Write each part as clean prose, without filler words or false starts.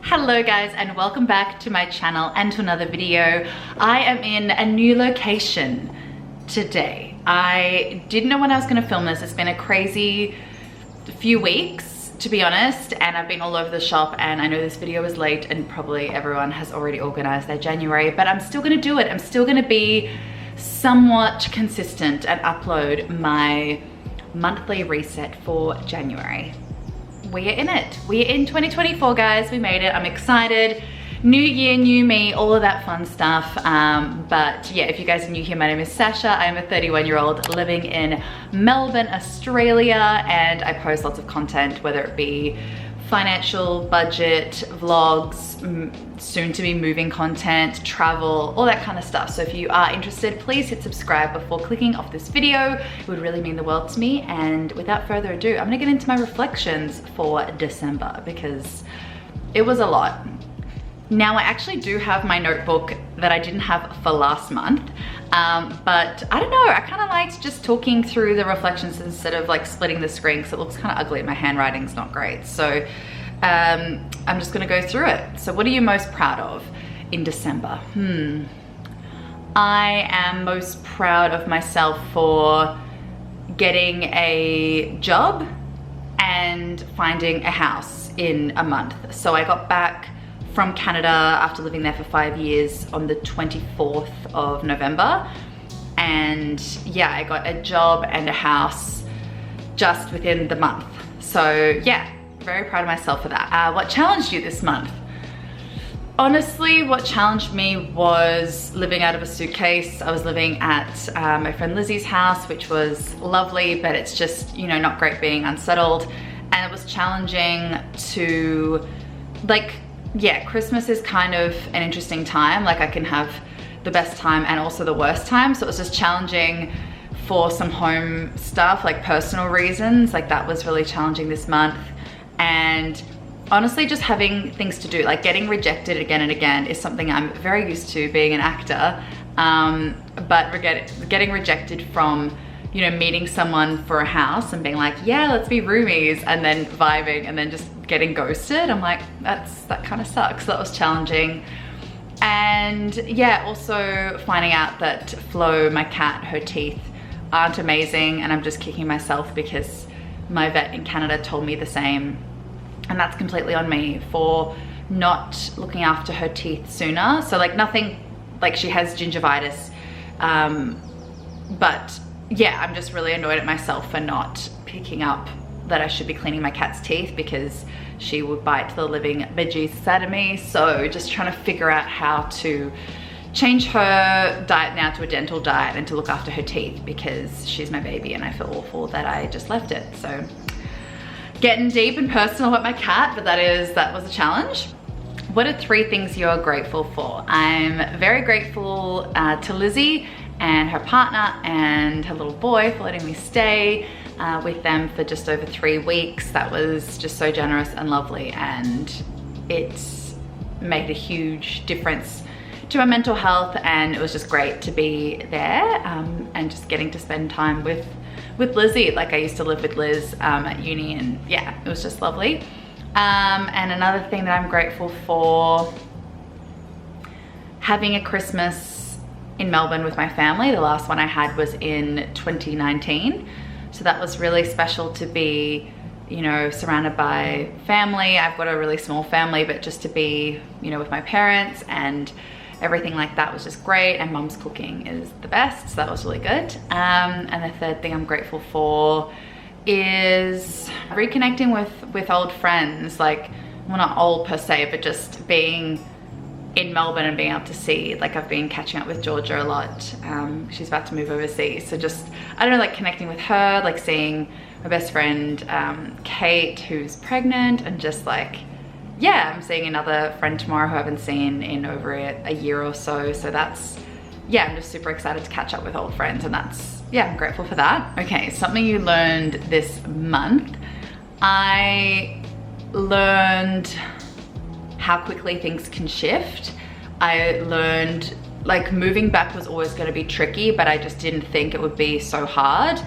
Hello guys, and welcome back to my channel and to another video. I am in a new location today. I didn't know when I was going to film this. It's been a crazy few weeks, to be honest, and I've been all over the shop, and I know this video is late and probably everyone has already organized their January, but I'm still going to do it. I'm still going to be somewhat consistent and upload my monthly reset for January. We are in it. We are in 2024, guys. We made it. I'm excited. New year, new me, all of that fun stuff. But yeah, if you guys are new here, my name is Sasha. I am a 31-year-old living in Melbourne, Australia, and I post lots of content, whether it be financial, budget, vlogs, soon to be moving content, travel, all that kind of stuff. So if you are interested, please hit subscribe before clicking off this video. It would really mean the world to me. And without further ado, I'm gonna get into my reflections for December because it was a lot. Now I actually do have my notebook that I didn't have for last month, but I don't know, I kind of liked just talking through the reflections instead of like splitting the screen because it looks kind of ugly. My handwriting's not great. So I'm just gonna go through it. So what are you most proud of in December? I am most proud of myself for getting a job and finding a house in a month. So I got back from Canada after living there for 5 years on the 24th of November. And yeah, I got a job and a house just within the month. So yeah, very proud of myself for that. What challenged you this month? Honestly, what challenged me was living out of a suitcase. I was living at my friend Lizzie's house, which was lovely, but it's just, you know, not great being unsettled. And it was challenging to, like, yeah, Christmas is kind of an interesting time. Like I can have the best time and also the worst time. So it was just challenging for some home stuff, like personal reasons. Like that was really challenging this month. And honestly, just having things to do, like getting rejected again and again is something I'm very used to being an actor. But getting rejected from, you know, meeting someone for a house and being like, yeah, let's be roomies, and then vibing and then just getting ghosted. I'm like, that kind of sucks. That was challenging. And yeah, also finding out that Flo, my cat, her teeth aren't amazing, and I'm just kicking myself because my vet in Canada told me the same. And that's completely on me for not looking after her teeth sooner. So like nothing, like she has gingivitis, but yeah, I'm just really annoyed at myself for not picking up that I should be cleaning my cat's teeth because she would bite the living bejesus out of me. So just trying to figure out how to change her diet now to a dental diet and to look after her teeth because she's my baby and I feel awful that I just left it. So getting deep and personal about my cat, but that was a challenge. What are 3 things you're grateful for? I'm very grateful to Lizzie and her partner and her little boy for letting me stay with them for just over 3 weeks. That was just so generous and lovely, and it's made a huge difference to my mental health, and it was just great to be there and just getting to spend time with Lizzie. Like I used to live with Liz at uni, and yeah, it was just lovely. And another thing that I'm grateful for, having a Christmas in Melbourne with my family. The last one I had was in 2019. So that was really special to be, you know, surrounded by family. I've got a really small family, but just to be, you know, with my parents and everything like that was just great. And Mum's cooking is the best, so that was really good. And the third thing I'm grateful for is reconnecting with old friends. Like, well, not old per se, but just being in Melbourne and being able to see, like I've been catching up with Georgia a lot. She's about to move overseas. So just, I don't know, like connecting with her, like seeing my best friend, Kate, who's pregnant, and just like, yeah, I'm seeing another friend tomorrow who I haven't seen in over a year or so. So that's, yeah, I'm just super excited to catch up with old friends, and that's, yeah, I'm grateful for that. Okay, something you learned this month. I learned how quickly things can shift. I learned, like, moving back was always going to be tricky, but I just didn't think it would be so hard.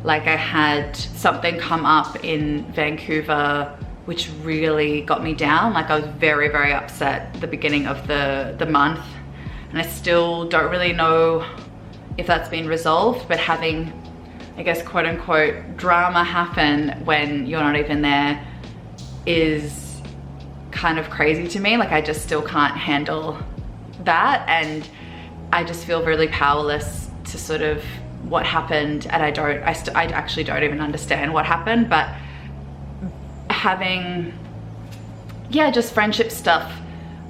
Like I had something come up in Vancouver which really got me down. Like I was very, very upset at the beginning of the month, and I still don't really know if that's been resolved, but having, I guess, quote unquote, drama happen when you're not even there is kind of crazy to me. Like I just still can't handle that, and I just feel really powerless to sort of what happened, and I actually don't even understand what happened, but having, yeah, just friendship stuff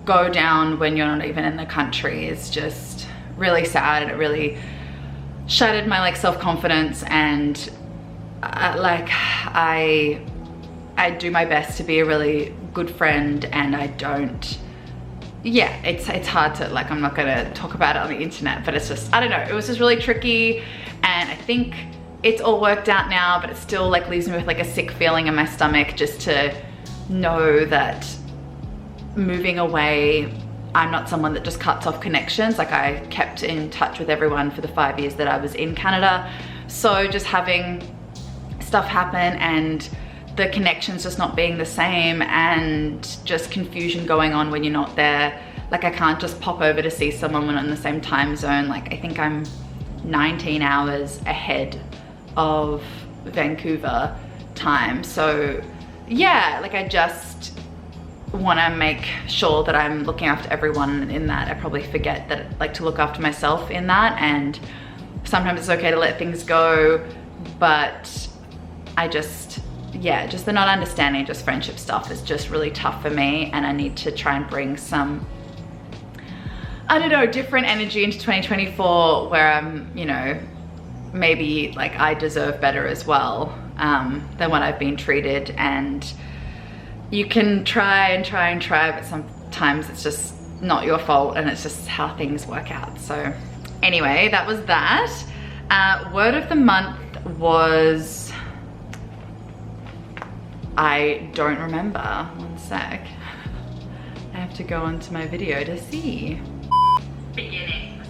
go down when you're not even in the country is just really sad, and it really shattered my like self-confidence. And like I do my best to be a really good friend, and I don't, yeah, it's hard to, like, I'm not gonna talk about it on the internet, but it's just, I don't know, it was just really tricky, and I think it's all worked out now, but it still like leaves me with like a sick feeling in my stomach just to know that moving away, I'm not someone that just cuts off connections. Like I kept in touch with everyone for the 5 years that I was in Canada. So just having stuff happen and the connections just not being the same, and just confusion going on when you're not there. Like I can't just pop over to see someone when I'm in the same time zone. Like I think I'm 19 hours ahead of Vancouver time. So yeah, like I just want to make sure that I'm looking after everyone in that. I probably forget that, like, to look after myself in that, and sometimes it's okay to let things go, but I just, yeah, just the not understanding just friendship stuff is just really tough for me, and I need to try and bring some, I don't know, different energy into 2024 where I'm, you know, maybe like I deserve better as well than what I've been treated. And you can try and try and try, but sometimes it's just not your fault, and it's just how things work out. So anyway, that was that. Word of the month was, I don't remember. One sec. I have to go onto my video to see. Beginnings.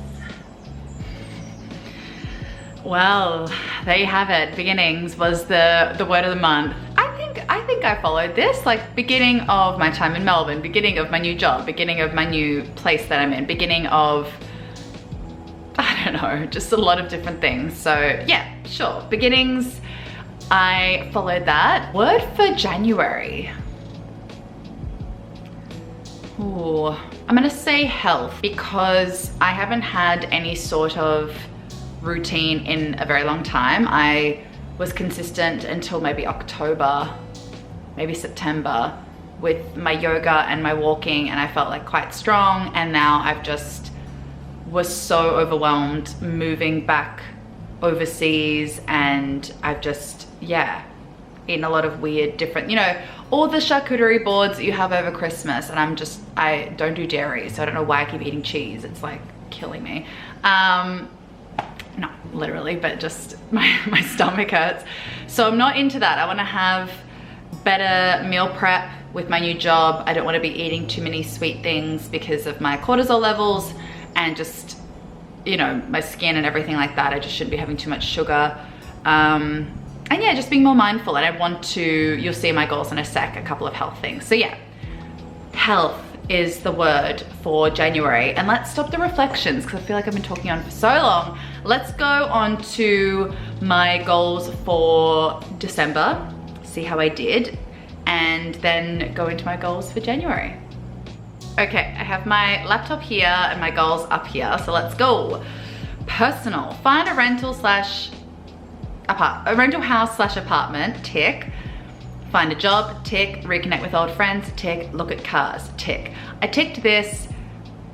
Well, there you have it. Beginnings was the word of the month. I think I followed this, like beginning of my time in Melbourne, beginning of my new job, beginning of my new place that I'm in, beginning of, I don't know, just a lot of different things. So yeah, sure, beginnings, I followed that. Word for January. Ooh, I'm gonna say health, because I haven't had any sort of routine in a very long time. I was consistent until maybe October, maybe September, with my yoga and my walking, and I felt like quite strong. And now I've just was so overwhelmed moving back overseas, and I've just, yeah, eaten a lot of weird different, you know, all the charcuterie boards that you have over Christmas, and I don't do dairy, so I don't know why I keep eating cheese. It's like killing me. Not literally, but just my stomach hurts. So I'm not into that. I want to have better meal prep with my new job. I don't want to be eating too many sweet things because of my cortisol levels, and just, you know, my skin and everything like that. I just shouldn't be having too much sugar. And yeah, just being more mindful. And I want to, you'll see my goals in a sec, a couple of health things. So yeah, health is the word for January. And let's stop the reflections, because I feel like I've been talking on for so long. Let's go on to my goals for December, see how I did, and then go into my goals for January. Okay, I have my laptop here and my goals up here, so let's go. Personal, find a rental house slash apartment, tick. Find a job, tick. Reconnect with old friends, tick. Look at cars, tick. I ticked this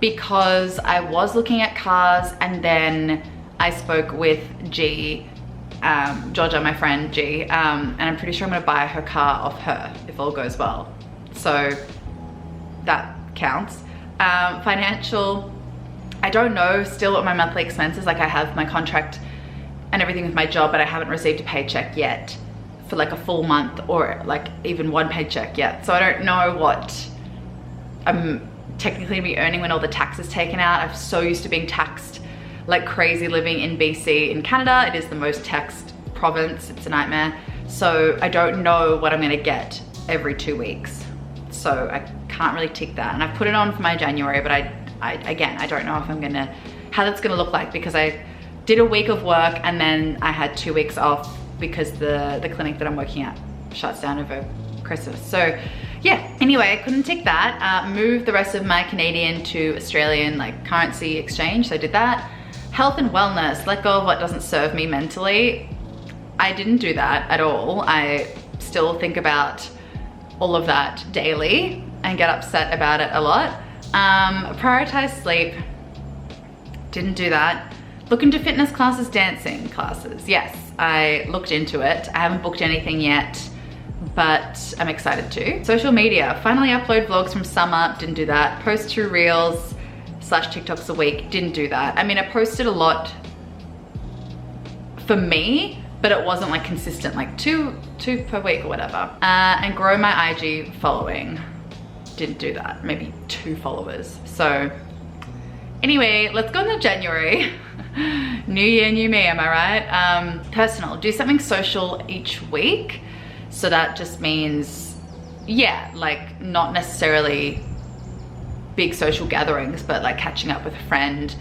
because I was looking at cars, and then I spoke with G, Georgia, my friend G, and I'm pretty sure I'm gonna buy her car off her if all goes well. So that counts. Financial, I don't know still what my monthly expenses, like I have my contract and everything with my job, but I haven't received a paycheck yet for like a full month, or like even one paycheck yet. So I don't know what I'm technically gonna be earning when all the tax is taken out. I'm so used to being taxed like crazy living in BC. In Canada, it is the most taxed province. It's a nightmare. So I don't know what I'm gonna get every 2 weeks. So I can't really tick that. And I've put it on for my January, but again, I don't know if I'm gonna, how that's gonna look like, because I did a week of work and then I had 2 weeks off because the clinic that I'm working at shuts down over Christmas. So yeah, anyway, I couldn't tick that. Moved the rest of my Canadian to Australian like currency exchange, so I did that. Health and wellness, let go of what doesn't serve me mentally. I didn't do that at all. I still think about all of that daily and get upset about it a lot. Prioritize sleep, didn't do that. Look into fitness classes, dancing classes. Yes, I looked into it. I haven't booked anything yet, but I'm excited to. Social media, finally upload vlogs from summer, didn't do that. Post 2 reels / TikToks a week, didn't do that. I mean, I posted a lot for me, but it wasn't like consistent, like two per week or whatever. And grow my IG following, didn't do that, maybe 2 followers. So anyway, let's go into January. New year, new me, am I right? Personal, do something social each week. So that just means, yeah, like not necessarily big social gatherings, but like catching up with a friend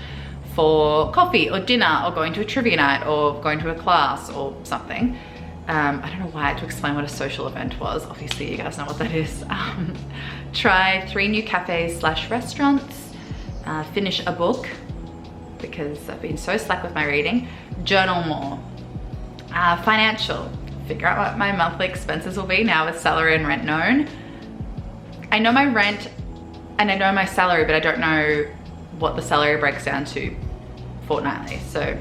for coffee or dinner or going to a trivia night or going to a class or something. I don't know why I had to explain what a social event was. Obviously you guys know what that is. Try 3 new cafes / restaurants. Finish a book because I've been so slack with my reading. Journal more. Financial, figure out what my monthly expenses will be now with salary and rent known. I know my rent and I know my salary, but I don't know what the salary breaks down to fortnightly. So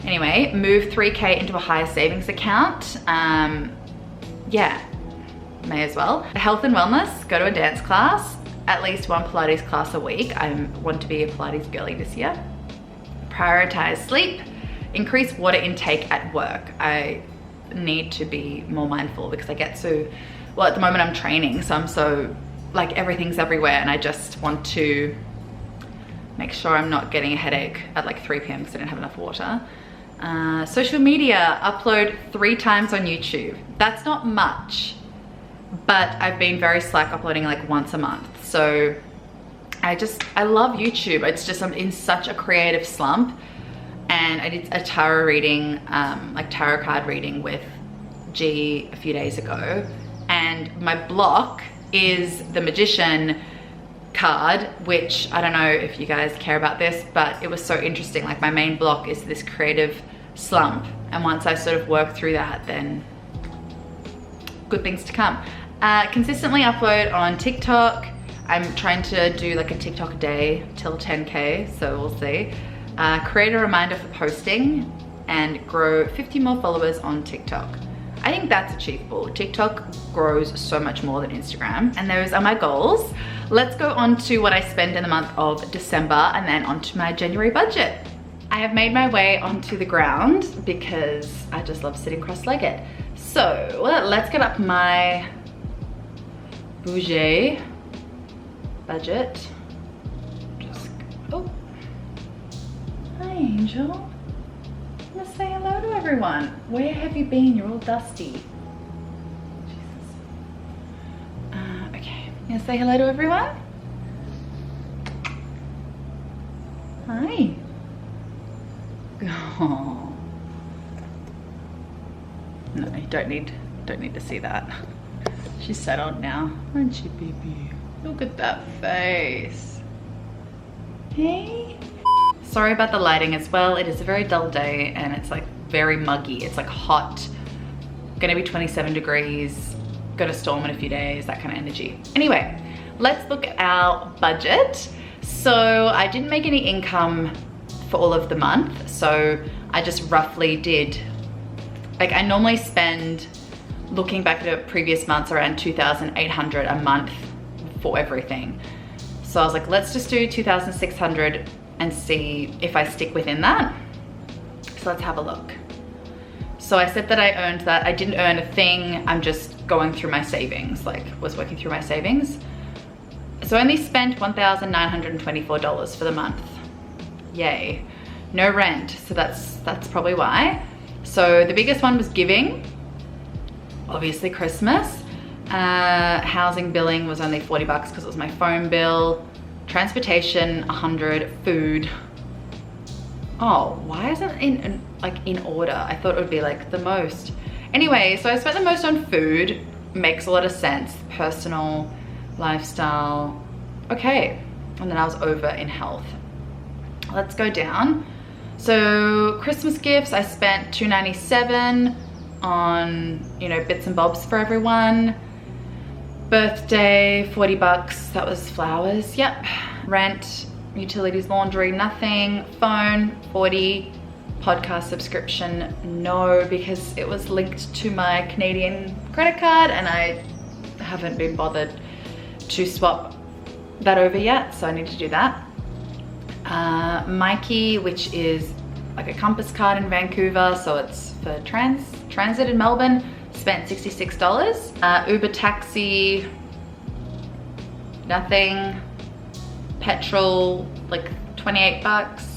anyway, move 3K into a higher savings account. Yeah, may as well. Health and wellness, go to a dance class, at least 1 Pilates class a week. I want to be a Pilates girly this year. Prioritize sleep, increase water intake at work. I need to be more mindful because I get so, well, at the moment I'm training, so I'm so, like everything's everywhere and I just want to make sure I'm not getting a headache at like 3 p.m. because I didn't have enough water. Social media, upload 3 times on YouTube. That's not much, but I've been very slack uploading like once a month. So I love YouTube. It's just, I'm in such a creative slump. And I did a tarot reading, like tarot card reading with G a few days ago. And my block is the Magician card, which I don't know if you guys care about this, but it was so interesting. Like my main block is this creative slump. And once I sort of work through that, then good things to come. Consistently upload on TikTok. I'm trying to do like a TikTok a day till 10K, so we'll see. Create a reminder for posting and grow 50 more followers on TikTok. I think that's achievable. TikTok grows so much more than Instagram, and those are my goals. Let's go on to what I spend in the month of December and then onto my January budget. I have made my way onto the ground because I just love sitting cross-legged. So let's get up my bougie budget. Just, oh. Hi, Angel. Let's say hello to everyone. Where have you been? You're all dusty. Jesus. Okay, you gonna say hello to everyone? Hi. Oh. No, you don't need to see that. She's settled now, aren't you, baby? Look at that face. Hey. Sorry about the lighting as well. It is a very dull day and it's like very muggy. It's like hot, gonna be 27 degrees, gonna storm in a few days, that kind of energy. Anyway, let's look at our budget. So I didn't make any income for all of the month. So I just roughly did, like I normally spend, looking back at previous months, around 2,800 a month for everything. So I was like, let's just do 2,600 and see if I stick within that. So let's have a look. So I said that I earned that. I didn't earn a thing. I'm just going through my savings, like was working through my savings. So I only spent $1,924 for the month. Yay. No rent, so that's probably why. So the biggest one was giving, obviously Christmas. Housing billing was only 40 bucks because it was my phone bill. Transportation, 100. Food. Oh, why isn't it in order? I thought it would be like the most. Anyway, so I spent the most on food. Makes a lot of sense. Personal, lifestyle. Okay. And then I was over in health. Let's go down. So Christmas gifts, I spent $2.97 on, you know, bits and bobs for everyone. Birthday, 40 bucks. That was flowers. Yep. Rent, utilities, laundry, nothing. Phone, 40. Podcast subscription, no, because it was linked to my Canadian credit card and I haven't been bothered to swap that over yet, so I need to do that. Mikey, which is like a compass card in Vancouver, so it's for transit in Melbourne, spent $66. Uber taxi, nothing. Petrol, like 28 bucks.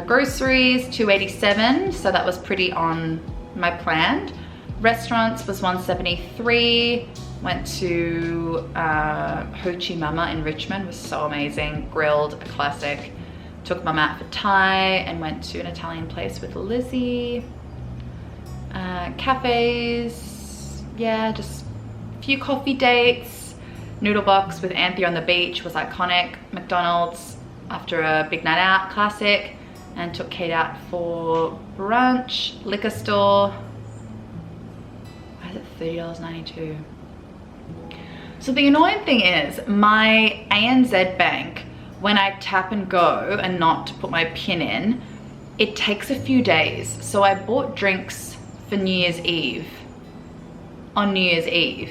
Groceries, $2.87, so that was pretty on my plan. Restaurants was $1.73. Went to Ho Chi Mama in Richmond, was so amazing. Grilled, a classic. Took Mama out for Thai and went to an Italian place with Lizzie. Cafes, yeah, just a few coffee dates. Noodle box with Anthea on the beach was iconic. McDonald's after a big night out, classic. And took Kate out for brunch. Liquor store. Why is it $30.92? So the annoying thing is my ANZ bank, when I tap and go and not put my PIN in, it takes a few days. So I bought drinks for New Year's Eve, on New Year's Eve,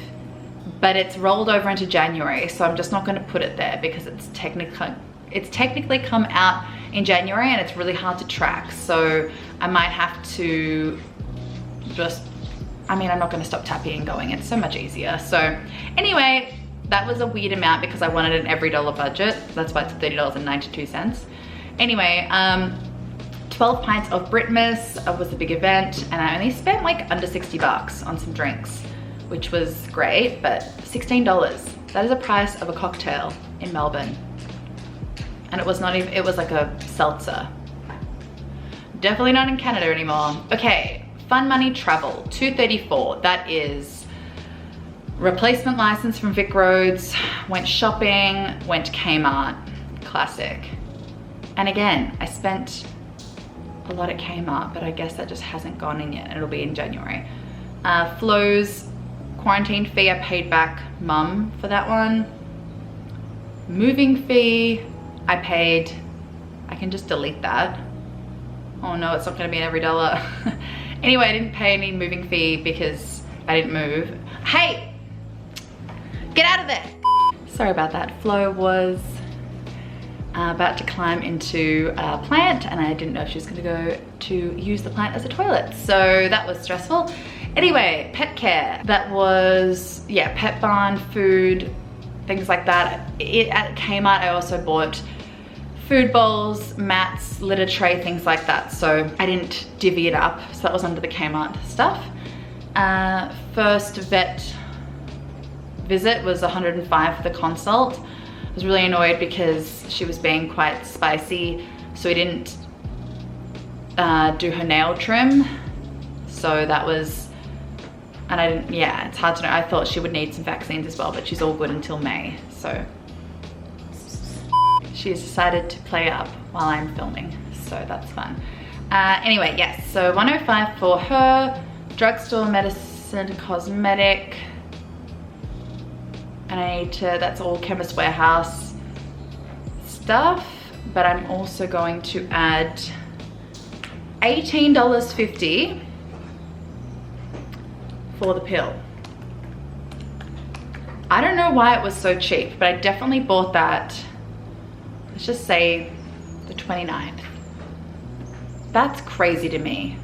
but it's rolled over into January. So I'm just not gonna put it there because it's technically come out in January and it's really hard to track. So I might have to just, I mean, I'm not gonna stop tapping and going. It's so much easier. So anyway, that was a weird amount because I wanted an every dollar budget. That's why it's $30.92. Anyway, 12 pints of Britmas was a big event and I only spent like under 60 bucks on some drinks, which was great, but $16. That is the price of a cocktail in Melbourne. And it was not even, it was like a seltzer. Definitely not in Canada anymore. Okay, fun money travel, $234. That is replacement license from Vic Roads, went shopping, went to Kmart, classic. And again, I spent a lot at Kmart, but I guess that just hasn't gone in yet. It'll be in January. Flo's quarantine fee, I paid back mum for that one. Moving fee, I paid, I can just delete that. Oh no, it's not gonna be every dollar. Anyway, I didn't pay any moving fee because I didn't move. Hey, get out of there. Sorry about that. Flo was about to climb into a plant and I didn't know if she was gonna go to use the plant as a toilet. So that was stressful. Anyway, pet care. That was, yeah, pet barn, food, things like that. At Kmart, I also bought food bowls, mats, litter tray, things like that. So I didn't divvy it up. So that was under the Kmart stuff. First vet visit was $105 for the consult. I was really annoyed because she was being quite spicy. So we didn't do her nail trim. So that was, and I didn't, yeah, it's hard to know. I thought she would need some vaccines as well, but she's all good until May. So she has decided to play up while I'm filming, so that's fun. Anyway, yes, so $105 for her, drugstore, medicine, cosmetic, and I need to, that's all Chemist Warehouse stuff, but I'm also going to add $18.50 for the pill. I don't know why it was so cheap, but I definitely bought that, let's just say the 29th. That's crazy to me.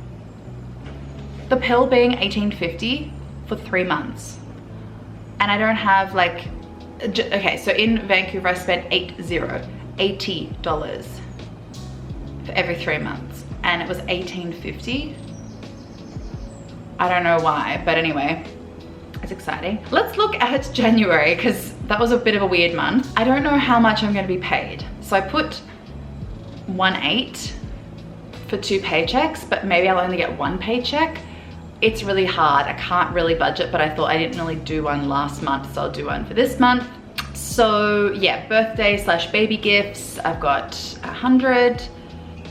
The pill being $18.50 for 3 months. And I don't have like, okay, so in Vancouver I spent $80 for every 3 months. And it was $18.50. I don't know why, but anyway. It's exciting. Let's look at January, because that was a bit of a weird month. I don't know how much I'm going to be paid. So I put 1.8 for 2 paychecks, but maybe I'll only get 1 paycheck. It's really hard. I can't really budget, but I thought I didn't really do one last month, so I'll do one for this month. So yeah, birthday / baby gifts, I've got 100.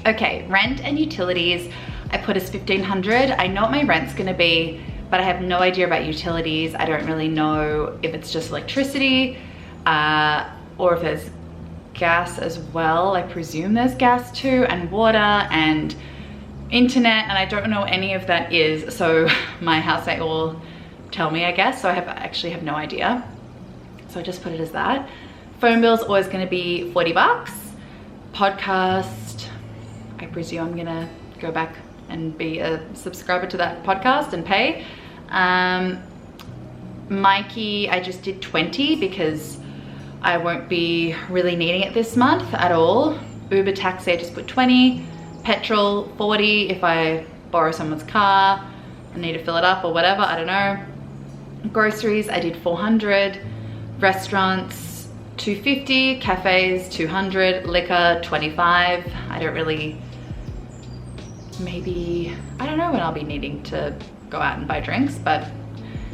Okay, rent and utilities, I put as 1,500. I know what my rent's gonna be, but I have no idea about utilities. I don't really know if it's just electricity or if there's gas as well. I presume there's gas too, and water and internet, and I don't know any of that is, so my housemate will tell me, I guess. So I actually have no idea. So I just put it as that. Phone bill's always gonna be 40 bucks. Podcast, I presume I'm gonna go back and be a subscriber to that podcast and pay. Mikey, I just did 20 because I won't be really needing it this month at all. Uber taxi, I just put 20. Petrol, 40 if I borrow someone's car, I need to fill it up or whatever, I don't know. Groceries, I did 400. Restaurants, 250. Cafes, 200. Liquor, 25. I don't really, maybe, I don't know when I'll be needing to go out and buy drinks, but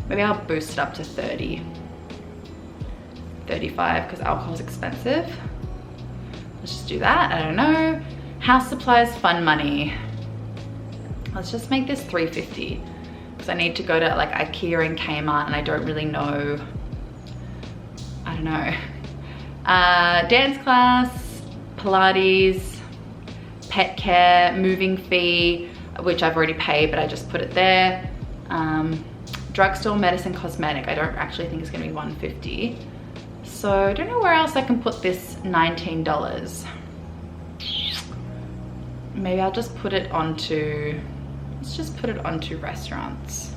maybe I'll boost it up to 30. 35 because alcohol's expensive. Let's just do that, I don't know. House supplies, fun money. Let's just make this 350 because I need to go to like IKEA and Kmart and I don't really know, I don't know. Dance class, Pilates, pet care, moving fee, which I've already paid, but I just put it there. Drugstore, medicine, cosmetic, I don't actually think it's gonna be 150. So I don't know where else I can put this $19. Maybe I'll just put it onto, let's just put it onto restaurants.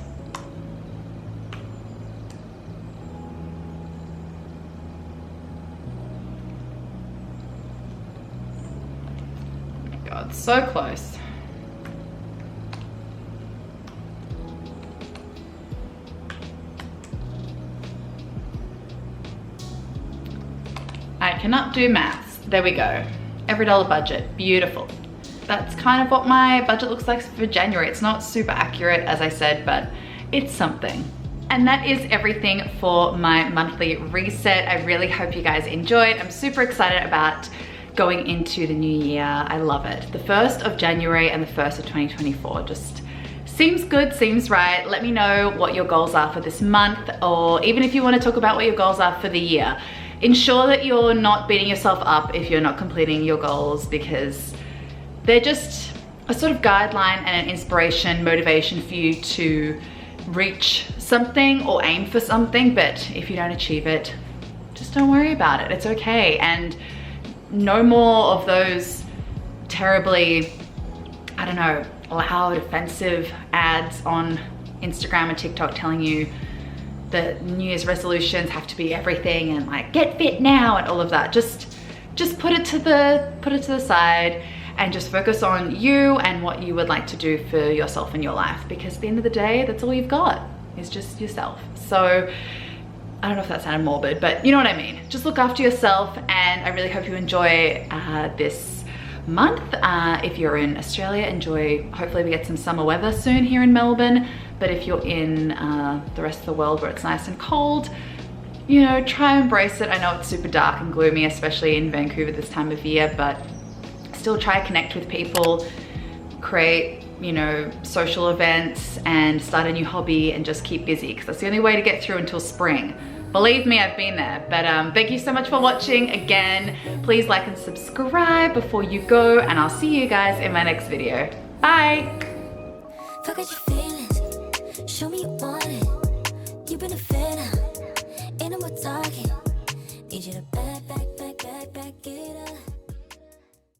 Oh my God, so close. I cannot do maths. There we go. Every dollar budget, beautiful. That's kind of what my budget looks like for January. It's not super accurate, as I said, but it's something. And that is everything for my monthly reset. I really hope you guys enjoyed. I'm super excited about going into the new year. I love it. The 1st of January and the 1st of 2024 just seems good, seems right. Let me know what your goals are for this month, or even if you want to talk about what your goals are for the year. Ensure that you're not beating yourself up if you're not completing your goals, because they're just a sort of guideline and an inspiration, motivation for you to reach something or aim for something. But if you don't achieve it, just don't worry about it. It's okay. And no more of those terribly, I don't know, loud, offensive ads on Instagram and TikTok telling you that New Year's resolutions have to be everything and like get fit now and all of that. Just put it to the side and just focus on you and what you would like to do for yourself in your life, because at the end of the day, that's all you've got is just yourself. So I don't know if that sounded morbid, but you know what I mean. Just look after yourself, and I really hope you enjoy this month. If you're in Australia, enjoy. Hopefully we get some summer weather soon here in Melbourne. But if you're in the rest of the world where it's nice and cold, you know, try and embrace it. I know it's super dark and gloomy, especially in Vancouver this time of year, but still try to connect with people, create, you know, social events, and start a new hobby and just keep busy, because that's the only way to get through until spring. Believe me, I've been there. But thank you so much for watching. Again, please like and subscribe before you go, and I'll see you guys in my next video. Bye. Forget your feelings. Show me